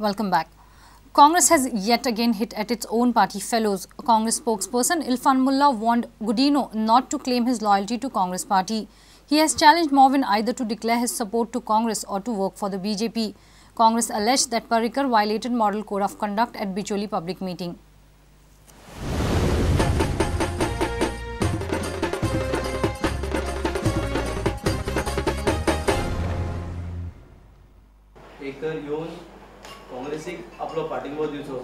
Welcome back. Congress has yet again hit at its own party fellows. Congress spokesperson Ilfan Mullah warned Gudino not to claim his loyalty to Congress party. He has challenged Morvin either to declare his support to Congress or to work for the BJP. Congress alleged that Parrikar violated model code of conduct at Bicholi public meeting. एकतर येऊन काँग्रेसीक आपलो पाठिंबो दिवचो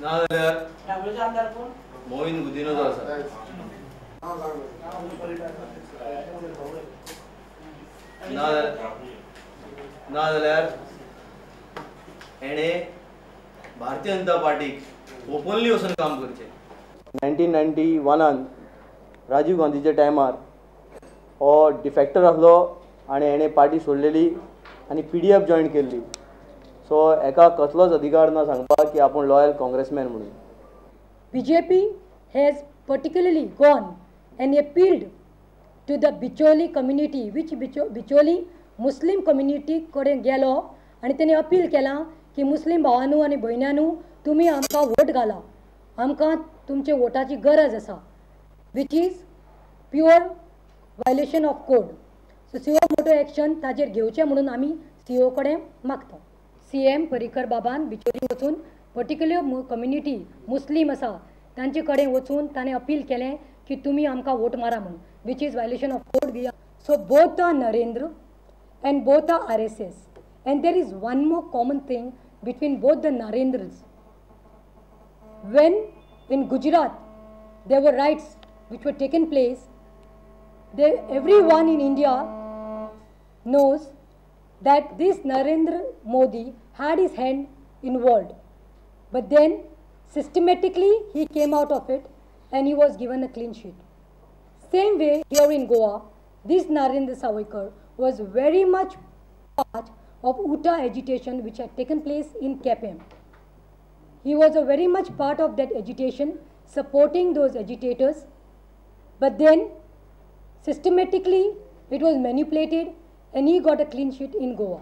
नाजाल्यार मोहीन गुदिनो जो आसा नाजाल्यार एणे भारतीय जनता पार्टीक openly वचून काम करचें 1991 राजीव गांधीच्या टायमार हो डिफेक्टर आसलो आनी एणे पार्टी सोडलेली आनी पीडीएफ जॉयन केल्ली. सो एका कसलोच अधिकार ना सांगपाक की आपूण लॉयल काँग्रेसमॅन म्हणून. BJP has particularly gone and appealed to the Bicholi community, which Bicholi Muslim community कडेन गेलो आनी तेणी अपील केलां की मुस्लिम भावांनो आनी भयण्यांनो तुमी आमकां वोट घाला, आमकां तुमचे वोटाची गरज आसा, which is pure violation of code. So CO मोटो एक्शन ताजेर घेवचें म्हणून आमी CO कडेन मागता. CM पर्रीकर बाबान बिचोली वचून पर्टिक्युलर कम्युनिटी मुस्लीम आसा तांचे कडेन वचून ताणें अपील केलें की तुमी आमकां वोट मारा म्हणून, which is violation of code. So both are Narendra and both are RSS, and there is one more common thing between both the Narendras. When in Gujarat there were riots which were taken place, everyone in India knows that this Narendra Modi had his hand involved, but then systematically he came out of it and he was given a clean sheet. Same way here in Goa, this Narendra Savarkar was very much part of UTA agitation which had taken place in KPM. He was a very much part of that agitation, supporting those agitators, but then systematically it was manipulated and he got a clean sheet in Goa.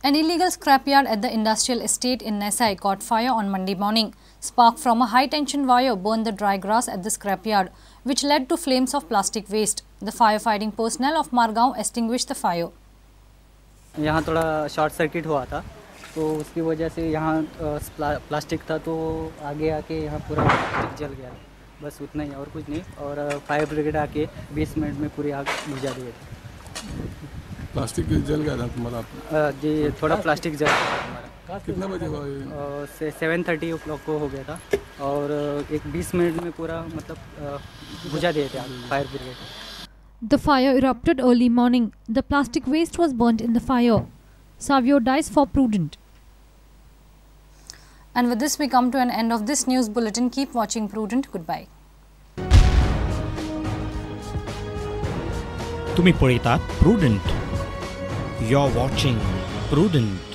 An illegal scrapyard at the industrial estate in Nesai caught fire on Monday morning. Spark from a high-tension wire burned the dry grass at the scrapyard, which led to flames of plastic waste. The firefighting personnel of Margaon extinguished the fire. यहाँ थोड़ा short circuit हुआ था, तो उसकी वजह से यहाँ plastic था, तो आगे आके यहाँ पूरा प्लास्टिक जल गया. बस उतना ही और कुछ नहीं. और फायर ब्रिगेड आके 20 मिनट में पूरी आग बुझा दिए थे. प्लास्टिक जल गया था तुम्हारा? जी, थोड़ा प्लास्टिक जल गया था हमारा. कितना बजे हुआ? 7:30 o'clock को हो गया था और एक 20 मिनट में पूरा मतलब बुझा दिए थे fire brigade. The fire erupted early morning. The plastic waste was burnt in the fire. Savio dies for Prudent. And with this we come to an end of this news bulletin. Keep watching Prudent. Goodbye. तुम्ही पळयतात Prudent. You're watching Prudent.